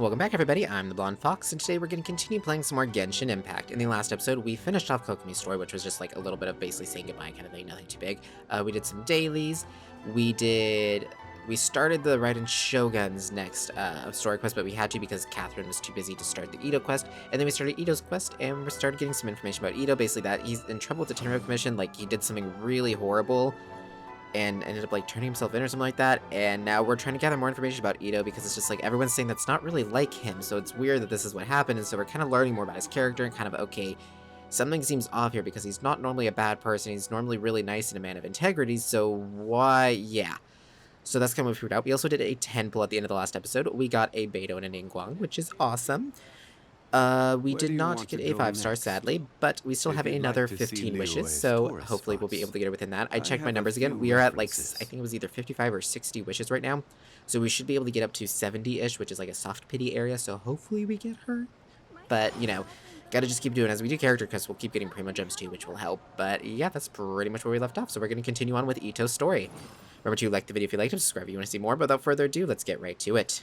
Welcome back, everybody. I'm the Blonde Fox, and today we're going to continue playing some more Genshin Impact. In the last episode, we finished off Kokomi's story, which was just like a little bit of basically saying goodbye kind of thing, nothing too big. We did some dailies. We started the Raiden Shogun's next story quest, but we had to because Catherine was too busy to start the Ito quest. And then we started Ito's quest, and we started getting some information about Ito, basically that he's in trouble with the Tenryou Commission, like he did something really horrible and ended up like turning himself in or something like that, and now we're trying to gather more information about Ito because it's just like everyone's saying that's not really like him, so it's weird that this is what happened, and so we're kind of learning more about his character and kind of, okay, something seems off here because he's not normally a bad person, he's normally really nice and a man of integrity, so why, yeah. So that's kind of what we figured out. We also did a 10 pull at the end of the last episode. We got a Beidou and a Ningguang, which is awesome. We did not get a 5-star, sadly, but we still have another 15 wishes, so hopefully we'll be able to get it within that. I checked my numbers again. We are at, like, I think it was either 55 or 60 wishes right now, so we should be able to get up to 70-ish, which is like a soft pity area, so hopefully we get her. But, you know, gotta just keep doing it as we do character because we'll keep getting Primo Gems too, which will help. But, yeah, that's pretty much where we left off, so we're going to continue on with Ito's story. Remember to like the video if you liked it, subscribe if you want to see more, but without further ado, let's get right to it.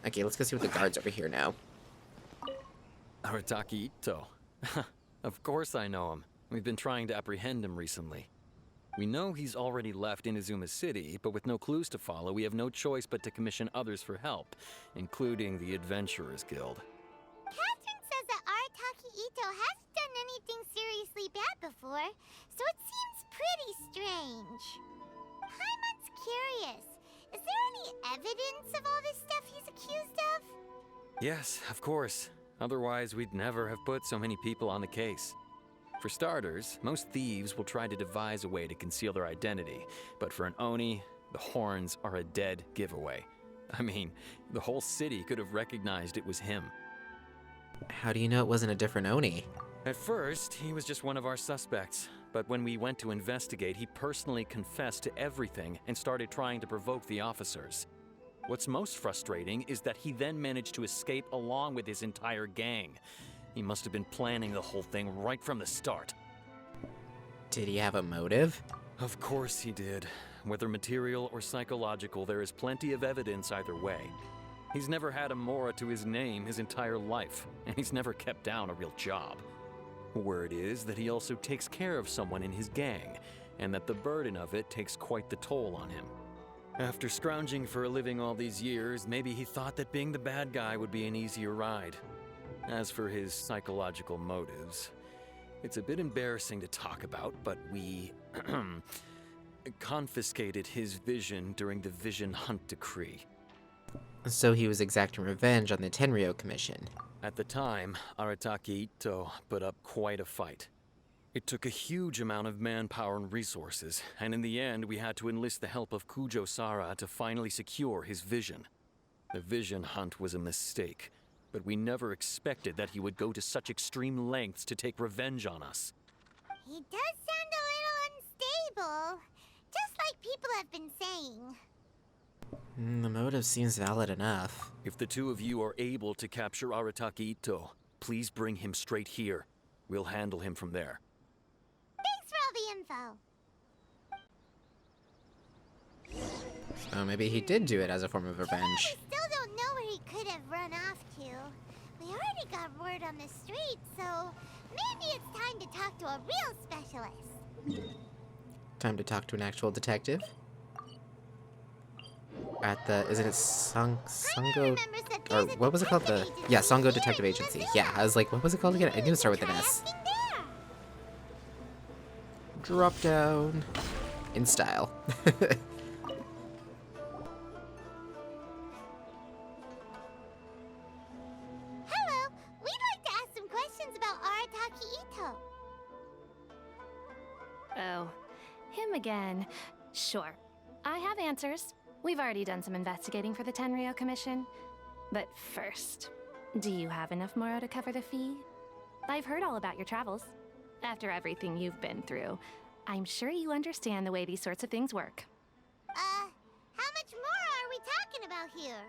Okay, let's go see what the guards over here know. Arataki Ito. Of course I know him. We've been trying to apprehend him recently. We know he's already left Inazuma City, but with no clues to follow, we have no choice but to commission others for help, including the Adventurers Guild. Catherine says that Arataki Ito hasn't done anything seriously bad before, so it seems pretty strange. Paimon's curious. Is there any evidence of all this stuff he's accused of? Yes, of course. Otherwise, we'd never have put so many people on the case. For starters, most thieves will try to devise a way to conceal their identity, but for an Oni, the horns are a dead giveaway. I mean, the whole city could have recognized it was him. How do you know it wasn't a different Oni? At first, he was just one of our suspects, but when we went to investigate, he personally confessed to everything and started trying to provoke the officers. What's most frustrating is that he then managed to escape along with his entire gang. He must have been planning the whole thing right from the start. Did he have a motive? Of course he did. Whether material or psychological, there is plenty of evidence either way. He's never had a Mora to his name his entire life, and he's never kept down a real job. Word is that he also takes care of someone in his gang, and that the burden of it takes quite the toll on him. After scrounging for a living all these years, maybe he thought that being the bad guy would be an easier ride. As for his psychological motives, it's a bit embarrassing to talk about, but we confiscated his vision during the Vision Hunt Decree. So he was exacting revenge on the Tenryou Commission. At the time, Arataki Ito put up quite a fight. It took a huge amount of manpower and resources, and in the end we had to enlist the help of Kujo Sara to finally secure his vision. The Vision Hunt was a mistake, but we never expected that he would go to such extreme lengths to take revenge on us. He does sound a little unstable, just like people have been saying. The motive seems valid enough. If the two of you are able to capture Arataki Ito, please bring him straight here. We'll handle him from there. Thanks for all the info. So maybe he did do it as a form of We revenge. still don't know where he could have run off to. We already got word on the street, so maybe it's time to talk to a real specialist. Time to talk to an actual detective. At the, isn't it Sango, or what was it called? Yeah, Sango Detective Agency. Yeah, I was like, what was it called again? I knew it started with an S. Drop down. In style. Hello, we'd like to ask some questions about Arataki Ito. Oh, him again. Sure. I have answers. We've already done some investigating for the Tenryou Commission. But first, do you have enough Moro to cover the fee? I've heard all about your travels. After everything you've been through, I'm sure you understand the way these sorts of things work. How much more are we talking about here?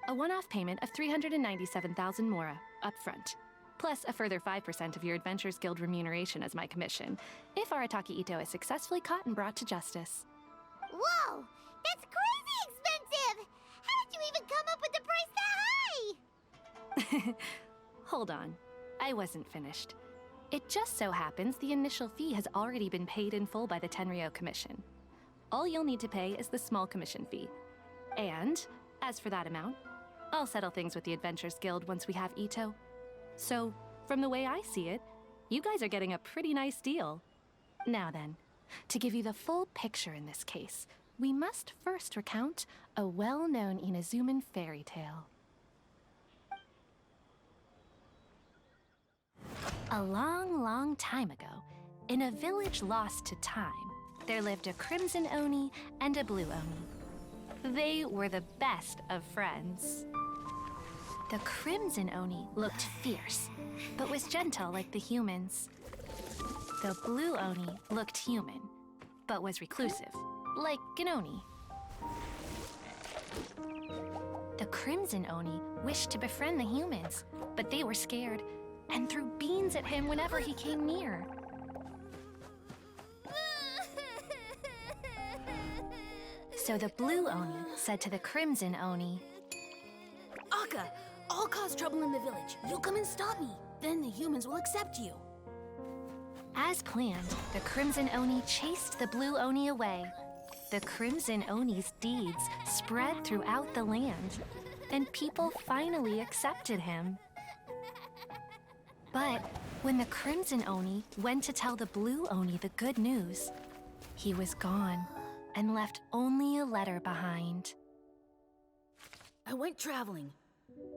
A one-off payment of 397,000 Mora, up front. Plus a further 5% of your Adventurers Guild remuneration as my commission, if Arataki Ito is successfully caught and brought to justice. Whoa! That's crazy expensive! How did you even come up with the price that high? Hold on. I wasn't finished. It just so happens the initial fee has already been paid in full by the Tenryou Commission. All you'll need to pay is the small commission fee. And, as for that amount, I'll settle things with the Adventurers Guild once we have Ito. So, from the way I see it, you guys are getting a pretty nice deal. Now then, to give you the full picture in this case, we must first recount a well-known Inazuman fairy tale. A long, long time ago, in a village lost to time, there lived a Crimson Oni and a Blue Oni. They were the best of friends. The Crimson Oni looked fierce, but was gentle like the humans. The Blue Oni looked human, but was reclusive, like an Oni. The Crimson Oni wished to befriend the humans, but they were scared and threw beans at him whenever he came near. So the Blue Oni said to the Crimson Oni, Akka, I'll cause trouble in the village. You come and stop me. Then the humans will accept you. As planned, the Crimson Oni chased the Blue Oni away. The Crimson Oni's deeds spread throughout the land, and people finally accepted him. But when the Crimson Oni went to tell the Blue Oni the good news, he was gone and left only a letter behind. I went traveling.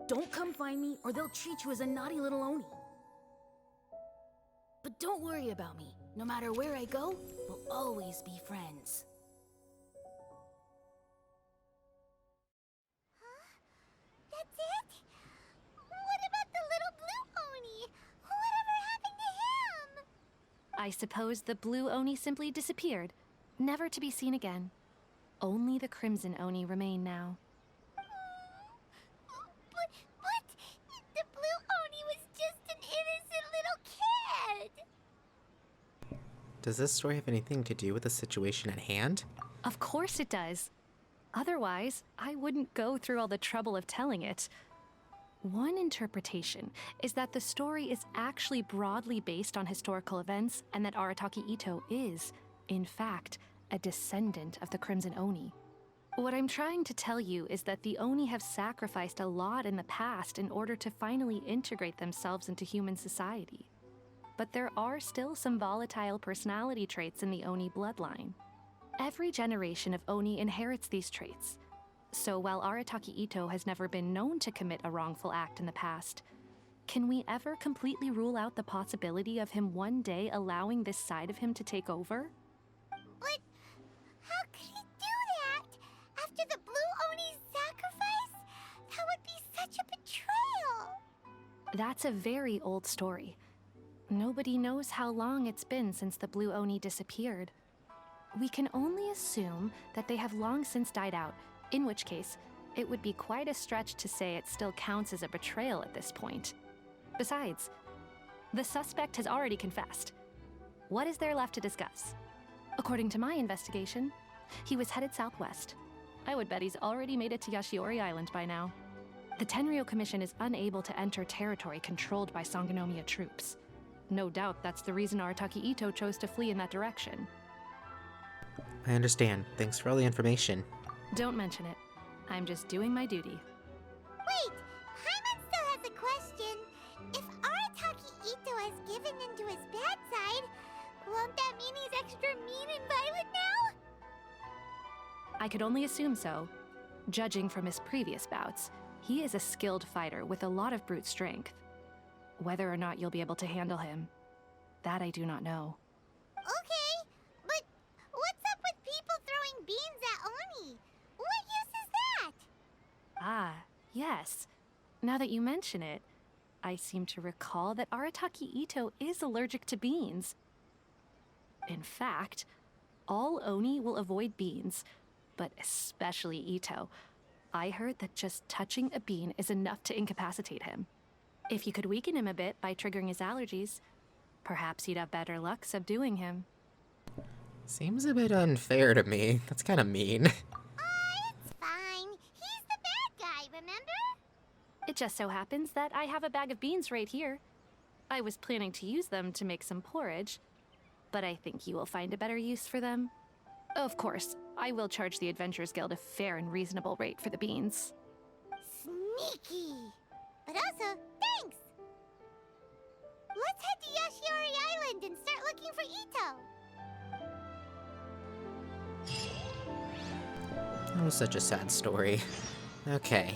Don't come find me or they'll treat you as a naughty little Oni. But don't worry about me. No matter where I go, we'll always be friends. That's it? What about the little Blue Oni? Whatever happened to him? I suppose the Blue Oni simply disappeared, never to be seen again. Only the Crimson Oni remain now. But the Blue Oni was just an innocent little kid. Does this story have anything to do with the situation at hand? Of course it does. Otherwise, I wouldn't go through all the trouble of telling it. One interpretation is that the story is actually broadly based on historical events and that Arataki Ito is, in fact, a descendant of the Crimson Oni. What I'm trying to tell you is that the Oni have sacrificed a lot in the past in order to finally integrate themselves into human society. But there are still some volatile personality traits in the Oni bloodline. Every generation of Oni inherits these traits. So while Arataki Ito has never been known to commit a wrongful act in the past, can we ever completely rule out the possibility of him one day allowing this side of him to take over? But how could he do that? After the Blue Oni's sacrifice? That would be such a betrayal. That's a very old story. Nobody knows how long it's been since the Blue Oni disappeared. We can only assume that they have long since died out, in which case, it would be quite a stretch to say it still counts as a betrayal at this point. Besides, the suspect has already confessed. What is there left to discuss? According to my investigation, he was headed southwest. I would bet he's already made it to Yashiori Island by now. The Tenryou Commission is unable to enter territory controlled by Sangonomiya troops. No doubt that's the reason Arataki Ito chose to flee in that direction. I understand. Thanks for all the information. Don't mention it. I'm just doing my duty. Wait, Hyman still has a question. If Arataki Ito has given in to his bad side, won't that mean he's extra mean and violent now? I could only assume so. Judging from his previous bouts, he is a skilled fighter with a lot of brute strength. Whether or not you'll be able to handle him, that I do not know. Okay, but what's up with people throwing beans at Oni? What use is that? Ah, yes. Now that you mention it, I seem to recall that Arataki Ito is allergic to beans. In fact, all Oni will avoid beans, but especially Ito. I heard that just touching a bean is enough to incapacitate him. If you could weaken him a bit by triggering his allergies, perhaps you'd have better luck subduing him. Seems a bit unfair to me. That's kind of mean. It's fine. He's the bad guy, remember? It just so happens that I have a bag of beans right here. I was planning to use them to make some porridge, but I think you will find a better use for them. Of course, I will charge the Adventurers Guild a fair and reasonable rate for the beans. Sneaky! But also, thanks! Let's head to Yashiori Island and start looking for Ito! That was such a sad story. Okay.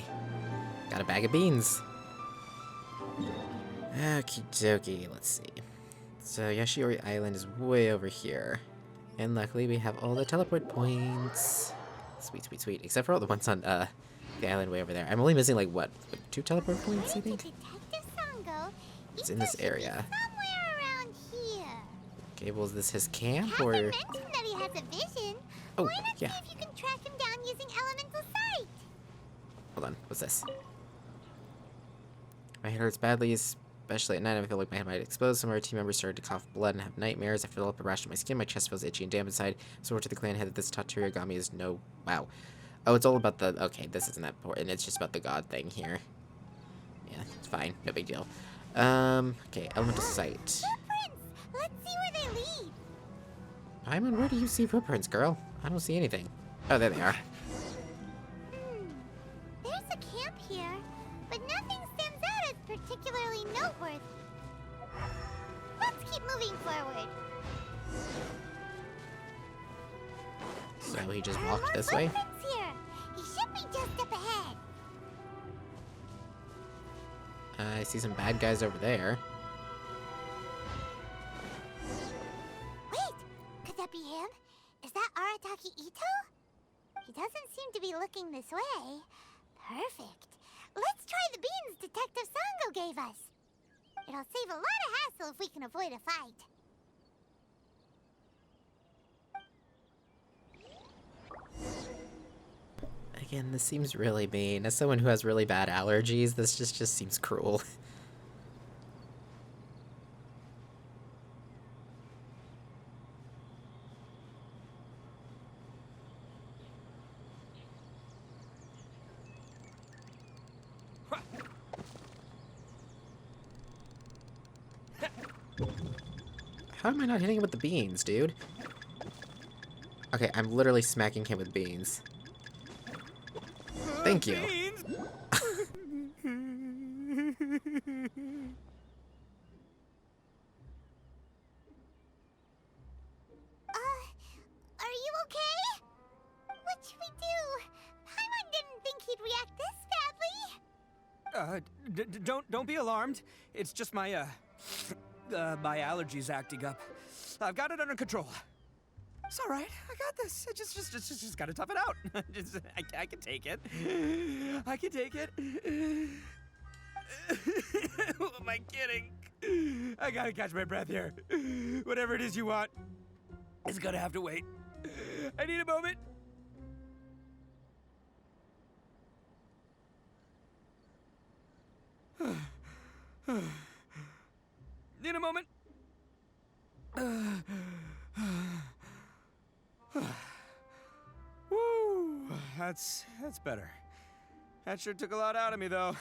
Got a bag of beans. Okie dokie, let's see. So Yashiori Island is way over here. And luckily we have all the teleport points. Sweet, sweet, sweet. Except for all the ones on the island way over there. I'm only missing like what? Like 2 teleport points, I think? Detective Sango, It's in this area. somewhere around here. Okay, well is this his camp Hasn't or... mentioned that he has a vision. Oh, Why not yeah. see if you can track him down using elemental sight? Hold on, what's this? My head hurts badly, especially at night. I feel like my head might explode. Some of our team members started to cough blood and have nightmares. I feel up a rash on my skin. My chest feels itchy and damp inside. So to the clan head that this Tatsugami is no... Wow. Oh, it's all about the... Okay, this isn't that important. It's just about the god thing here. Yeah, it's fine. No big deal. Okay, elemental sight. Footprints! Let's see where they lead. Paimon, where do you see footprints, girl? I don't see anything. Oh, there they are. There's a camp here, but nothing stands out as particularly noteworthy. Let's keep moving forward. So he just There are walked more this way? footprints here. He should be just up ahead. I see some bad guys over there. Wait, could that be him? Is that Arataki Ito? He doesn't seem to be looking this way. Perfect. Let's try the beans Detective Sango gave us. It'll save a lot of hassle if we can avoid a fight. Again, this seems really mean. As someone who has really bad allergies, this just seems cruel. How am I not hitting him with the beans, dude? Okay, I'm literally smacking him with beans. Thank you. Are you okay? What should we do? Paimon didn't think he'd react this badly. Don't be alarmed. It's just my my allergies acting up. I've got it under control. It's all right. I got this. I just gotta tough it out. I can take it. I can take it. Who am I kidding? I gotta catch my breath here. Whatever it is you want, it's gonna have to wait. I need a moment. Need a moment. Woo, that's better. That sure took a lot out of me, though.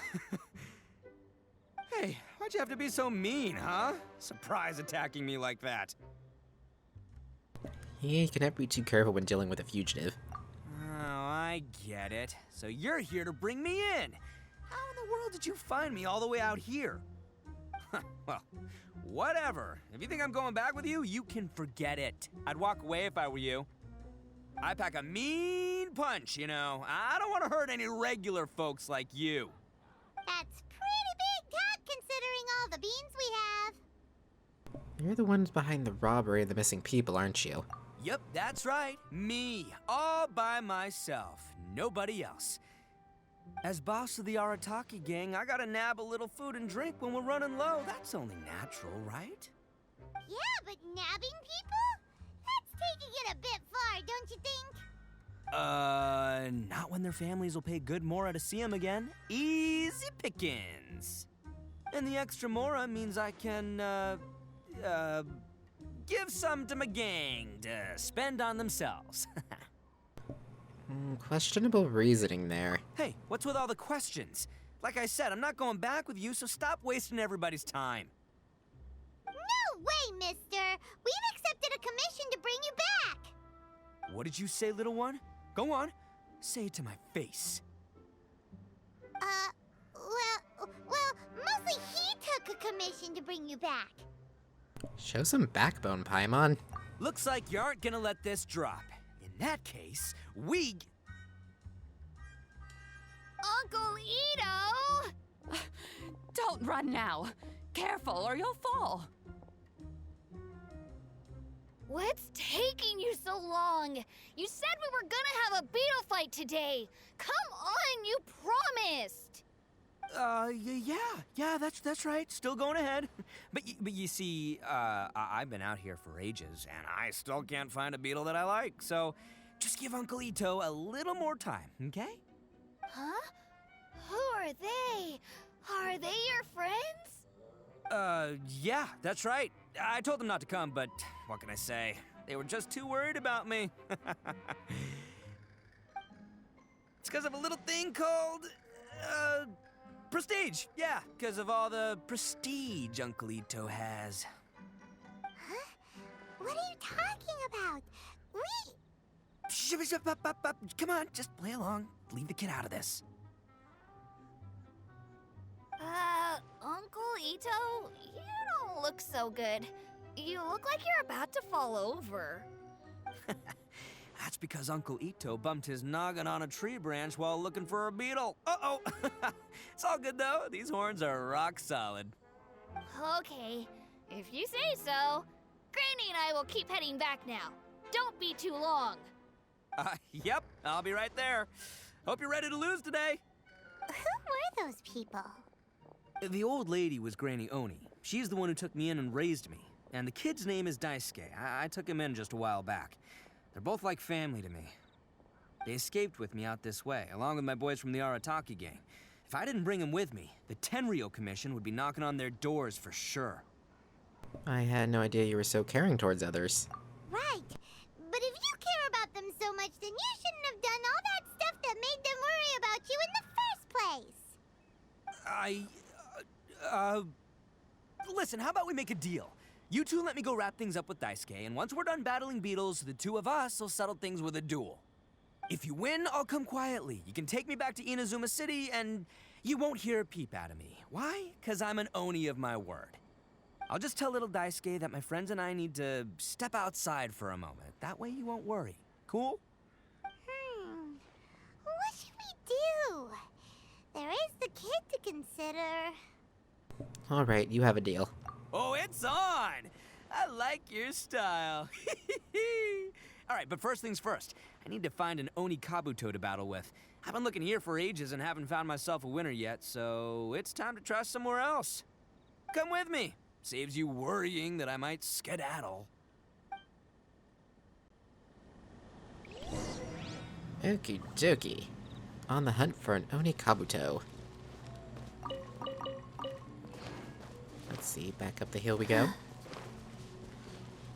Hey, why'd you have to be so mean, huh? Surprise attacking me like that. Yeah, you can never be too careful when dealing with a fugitive. Oh, I get it. So you're here to bring me in. How in the world did you find me all the way out here? Well, whatever. If you think I'm going back with you, you can forget it. I'd walk away if I were you. I pack a mean punch, you know. I don't want to hurt any regular folks like you. That's pretty big talk considering all the beans we have. You're the ones behind the robbery and the missing people, aren't you? Yep, that's right. Me, all by myself. Nobody else. As boss of the Arataki gang, I gotta nab a little food and drink when we're running low. That's only natural, right? Yeah, but nabbing people? That's taking it a bit far, don't you think? Not when their families will pay good mora to see them again. Easy pickings. And the extra mora means I can, give some to my gang to spend on themselves. Questionable reasoning there. Hey, what's with all the questions? Like I said, I'm not going back with you, so stop wasting everybody's time. No way, mister! We've accepted a commission to bring you back! What did you say, little one? Go on. Say it to my face. Well, mostly he took a commission to bring you back. Show some backbone, Paimon. Looks like you aren't gonna let this drop. In that case, Uncle Ito! Don't run now. Careful or you'll fall. What's taking you so long? You said we were gonna have a beetle fight today. Come on, you promised. Yeah, that's right. Still going ahead. But you see, I've been out here for ages, and I still can't find a beetle that I like. So, just give Uncle Ito a little more time, okay? Huh? Who are they? Are they your friends? Yeah, that's right. I told them not to come, but what can I say? They were just too worried about me. It's because of a little thing called, prestige. Yeah, because of all the prestige Uncle Ito has. Huh? What are you talking about? Come on, just play along. Leave the kid out of this. Uncle Ito, you don't look so good. You look like you're about to fall over. That's because Uncle Ito bumped his noggin on a tree branch while looking for a beetle. Uh-oh! It's all good, though. These horns are rock solid. Okay, if you say so. Granny and I will keep heading back now. Don't be too long. Yep, I'll be right there. Hope you're ready to lose today. Who were those people? The old lady was Granny Oni. She's the one who took me in and raised me. And the kid's name is Daisuke. I took him in just a while back. They're both like family to me. They escaped with me out this way, along with my boys from the Arataki gang. If I didn't bring them with me, the Tenryou Commission would be knocking on their doors for sure. I had no idea you were so caring towards others. Right. But if you care about them so much, then you shouldn't have done all that stuff that made them worry about you in the first place. Listen, how about we make a deal? You two let me go wrap things up with Daisuke, and once we're done battling beetles, the two of us will settle things with a duel. If you win, I'll come quietly. You can take me back to Inazuma City, and you won't hear a peep out of me. Why? 'Cause I'm an Oni of my word. I'll just tell little Daisuke that my friends and I need to step outside for a moment. That way you won't worry. Cool? What should we do? There is the kid to consider. All right, you have a deal. Oh, it's on! I like your style. All right, but first things first. I need to find an Oni Kabuto to battle with. I've been looking here for ages and haven't found myself a winner yet, so it's time to try somewhere else. Come with me. Saves you worrying that I might skedaddle. Okie dokie. On the hunt for an Oni Kabuto. Let's see, back up the hill we go.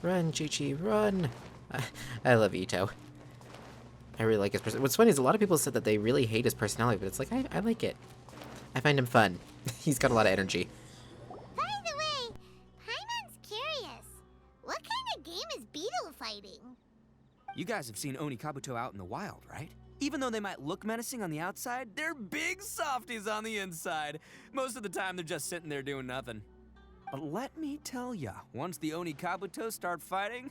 Run, Chi-Chi, run! I love Ito. I really like his personality. What's funny is a lot of people said that they really hate his personality, but it's like, I like it. I find him fun. He's got a lot of energy. By the way, Paimon's curious. What kind of game is beetle fighting? You guys have seen Oni Kabuto out in the wild, right? Even though they might look menacing on the outside, they're big softies on the inside. Most of the time, they're just sitting there doing nothing. But let me tell ya, once the Oni Kabuto start fighting,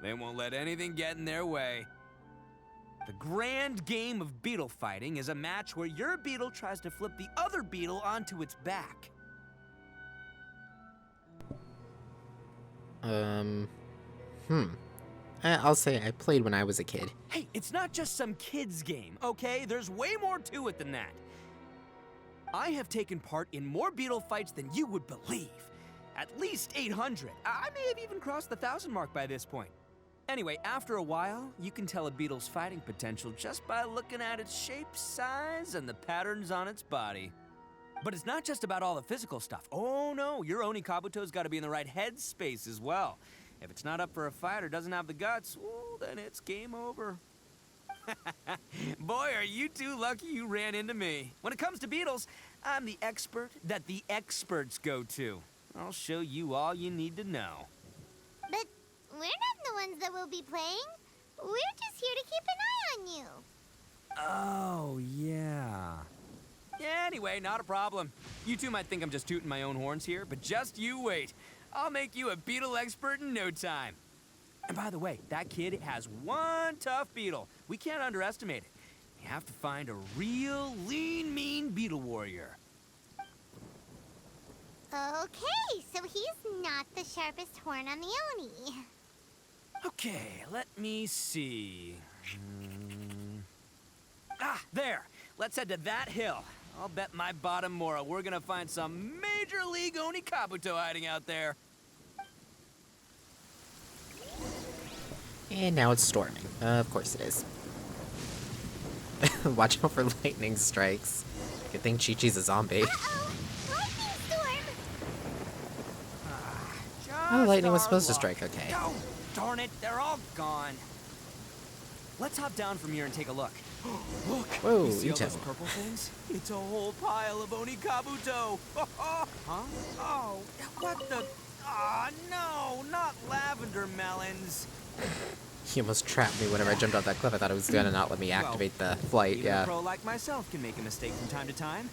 they won't let anything get in their way. The grand game of beetle fighting is a match where your beetle tries to flip the other beetle onto its back. I'll say I played when I was a kid. Hey, it's not just some kid's game, okay? There's way more to it than that. I have taken part in more beetle fights than you would believe. At least 800. I may have even crossed the 1,000 mark by this point. Anyway, after a while, you can tell a beetle's fighting potential just by looking at its shape, size, and the patterns on its body. But it's not just about all the physical stuff. Oh no, your Oni Kabuto's got to be in the right headspace as well. If it's not up for a fight or doesn't have the guts, well, then it's game over. Boy, are you two lucky you ran into me. When it comes to beetles, I'm the expert that the experts go to. I'll show you all you need to know. But we're not the ones that will be playing. We're just here to keep an eye on you. Oh, yeah. Yeah, anyway, not a problem. You two might think I'm just tooting my own horns here, but just you wait. I'll make you a beetle expert in no time. And by the way, that kid has one tough beetle. We can't underestimate it. You have to find a real lean, mean beetle warrior. Okay, so he's not the sharpest horn on the Oni. Okay, let me see. Ah, there. Let's head to that hill. I'll bet my bottom Mora we're gonna find some major league Oni Kabuto hiding out there. And now it's storming. Of course it is. Watch out for lightning strikes. Good thing Chi-Chi's a zombie. Uh-oh! Lightning storm! Oh, lightning was Just supposed to our strike, luck. okay. Oh, darn it, they're all gone. Let's hop down from here and take a look. Look! Whoa, you see all Ito. those purple things? It's a whole pile of Oni Kabuto! Huh? Oh, what the... Ah, no, not lavender melons. He almost trapped me whenever I jumped off that cliff. I thought it was gonna not let me activate the flight, Even yeah. a pro like myself can make a mistake from time to time.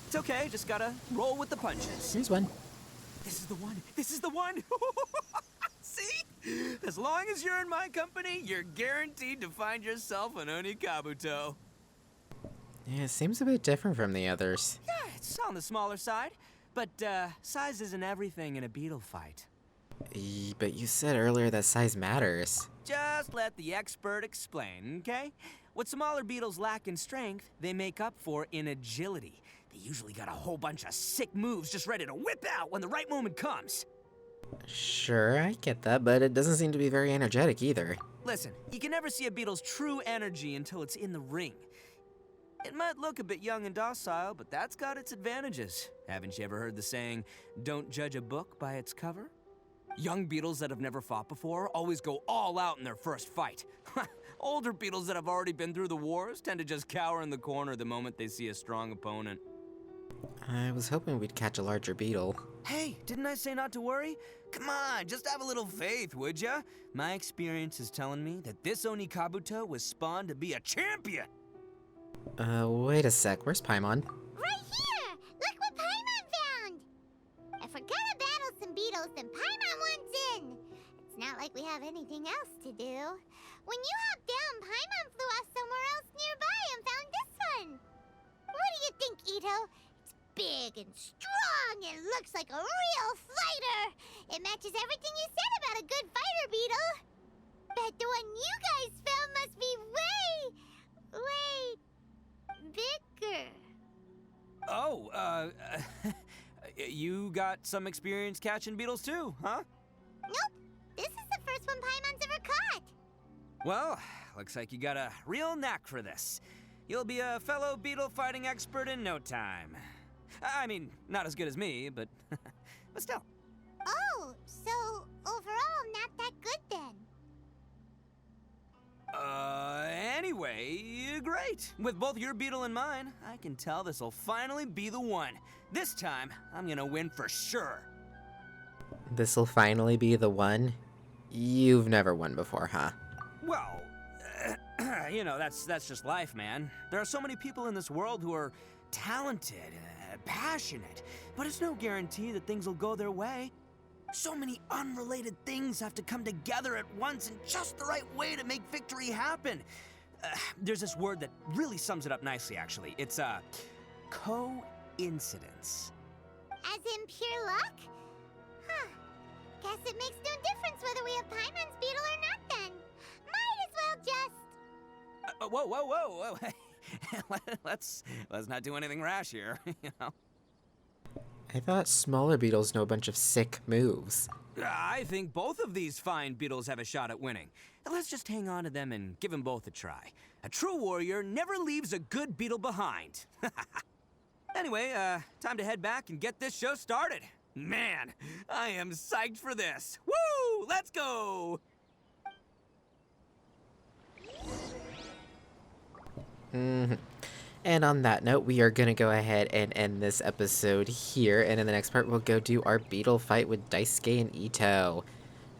It's okay, just gotta roll with the punches. Here's one. This is the one! This is the one! See? As long as you're in my company, you're guaranteed to find yourself an Oni Kabuto. Yeah, it seems a bit different from the others. Yeah, it's on the smaller side. But, size isn't everything in a beetle fight. But you said earlier that size matters. Just let the expert explain, okay? What smaller beetles lack in strength, they make up for in agility. They usually got a whole bunch of sick moves just ready to whip out when the right moment comes. Sure, I get that, but it doesn't seem to be very energetic either. Listen, you can never see a beetle's true energy until it's in the ring. It might look a bit young and docile, but that's got its advantages. Haven't you ever heard the saying, don't judge a book by its cover? Young beetles that have never fought before always go all out in their first fight. Older beetles that have already been through the wars tend to just cower in the corner the moment they see a strong opponent. I was hoping we'd catch a larger beetle. Hey, didn't I say not to worry? Come on, just have a little faith, would ya? My experience is telling me that this Oni Kabuto was spawned to be a champion. Wait a sec, where's Paimon? Right here! Look what Paimon found! If we're gonna battle some beetles, then Paimon wants in! It's not like we have anything else to do. When you hopped down, Paimon flew off somewhere else nearby and found this one! What do you think, Ito? It's big and strong and looks like a real fighter! It matches everything you said about a good fighter beetle! Bet the one you guys found must be way bigger. Oh, you got some experience catching beetles too, huh? Nope. This is the first one Paimon's ever caught. Well, looks like you got a real knack for this. You'll be a fellow beetle fighting expert in no time. I mean, not as good as me, but but still. Oh, so overall not that good then. Anyway, great. With both your beetle and mine, I can tell this'll finally be the one. This time, I'm gonna win for sure. This'll finally be the one? You've never won before, huh? Well, you know, that's just life, man. There are so many people in this world who are talented, passionate, but it's no guarantee that things will go their way. So many unrelated things have to come together at once in just the right way to make victory happen. There's this word that really sums it up nicely, actually. It's, coincidence. As in pure luck? Huh. Guess it makes no difference whether we have Paimon's beetle or not then. Might as well just... Whoa. Let's not do anything rash here, you know? I thought smaller beetles know a bunch of sick moves. I think both of these fine beetles have a shot at winning. Let's just hang on to them and give them both a try. A true warrior never leaves a good beetle behind. Anyway, time to head back and get this show started. Man, I am psyched for this. Woo! Let's go! And on that note, we are going to go ahead and end this episode here. And in the next part, we'll go do our beetle fight with Daisuke and Ito.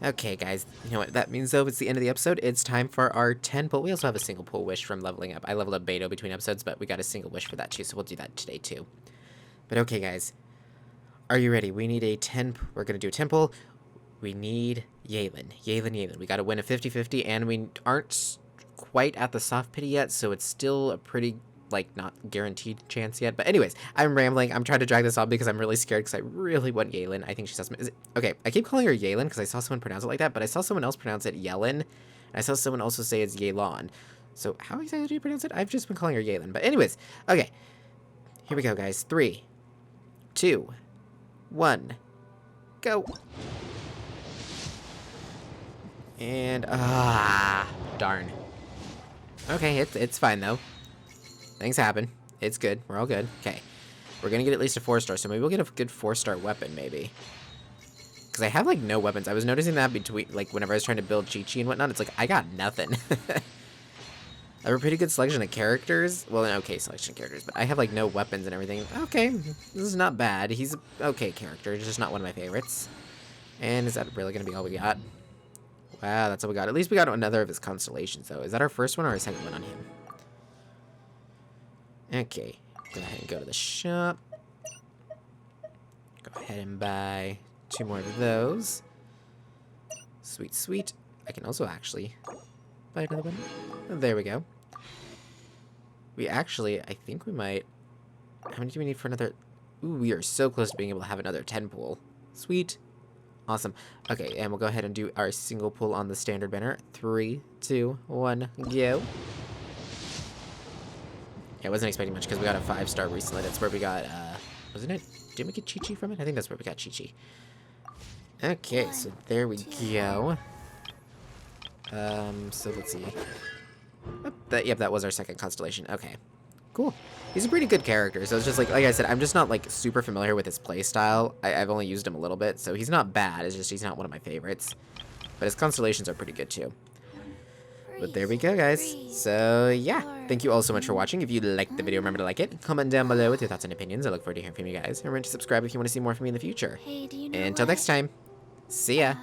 Okay, guys, you know what that means, though? It's the end of the episode. It's time for our 10 pull. We also have a single pull wish from leveling up. I leveled up Beto between episodes, but we got a single wish for that, too. So we'll do that today, too. But okay, guys. Are you ready? We need a 10... We're going to do a 10 pull. We need Yalen. Yalen. We got to win a 50-50, and we aren't quite at the soft pity yet, so it's still a pretty... like, not guaranteed chance yet. But anyways, I'm rambling. I'm trying to drag this on because I'm really scared because I really want Yalen. I think she's awesome. Okay, I keep calling her Yalen because I saw someone pronounce it like that, but I saw someone else pronounce it Yellen, and I saw someone also say it's Yalon. So how exactly do you pronounce it? I've just been calling her Yalen. But anyways, okay. Here we go, guys. 3, 2, 1, go. And, darn. Okay, it's fine, though. Things happen. It's good. We're all good. Okay. We're gonna get at least a 4-star, so maybe we'll get a good 4-star weapon, maybe. Because I have, like, no weapons. I was noticing that between, like, whenever I was trying to build Chi-Chi and whatnot, it's like, I got nothing. I have a pretty good selection of characters. Well, an okay selection of characters, but I have, like, no weapons and everything. Okay, this is not bad. He's an okay character, just not one of my favorites. And is that really gonna be all we got? Wow, that's all we got. At least we got another of his constellations, though. Is that our first one or our second one on him? Okay, go ahead and go to the shop. Go ahead and buy 2 more of those. Sweet, sweet. I can also actually buy another one. There we go. We actually, I think we might... How many do we need for another... Ooh, we are so close to being able to have another 10 pull. Sweet. Awesome. Okay, and we'll go ahead and do our single pull on the standard banner. 3, 2, 1, go. Yeah, I wasn't expecting much because we got a 5-star recently. That's where we got, wasn't it? Didn't we get Chi-Chi from it? I think that's where we got Chi-Chi. Okay, so there we go. So let's see. Oh, yep, that was our second constellation. Okay, cool. He's a pretty good character. So it's just like I said, I'm just not like super familiar with his playstyle. I've only used him a little bit, so he's not bad. It's just he's not one of my favorites. But his constellations are pretty good too. But there we go, guys. So, yeah. Thank you all so much for watching. If you liked the video, remember to like it. Comment down below with your thoughts and opinions. I look forward to hearing from you guys. And remember to subscribe if you want to see more from me in the future. Hey, do you know Until next time, see ya.